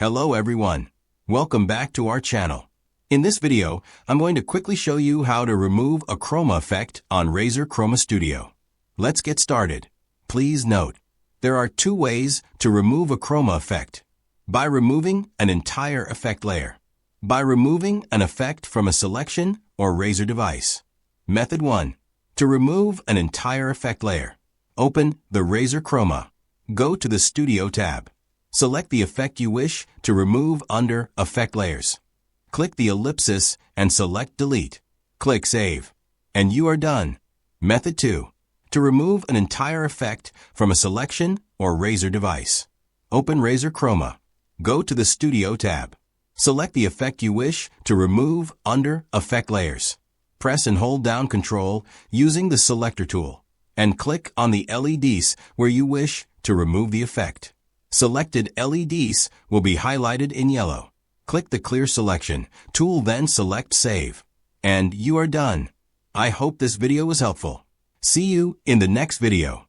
Hello everyone. Welcome back to our channel. In this video, I'm going to quickly show you how to remove a chroma effect on Razer Chroma Studio. Let's get started. Please note, there are two ways to remove a chroma effect. By removing an entire effect layer. By removing an effect from a selection or Razer device. Method 1. To remove an entire effect layer. Open the Razer Chroma. Go to the Studio tab. Select the effect you wish to remove under Effect Layers. Click the ellipsis and select Delete. Click Save. And you are done. Method 2. To remove an entire effect from a selection or Razer device. Open Razer Chroma. Go to the Studio tab. Select the effect you wish to remove under Effect Layers. Press and hold down Ctrl using the Selector tool, and click on the LEDs where you wish to remove the effect. Selected LEDs will be highlighted in yellow. Click the Clear Selection tool, then select Save. And you are done. I hope this video was helpful. See you in the next video.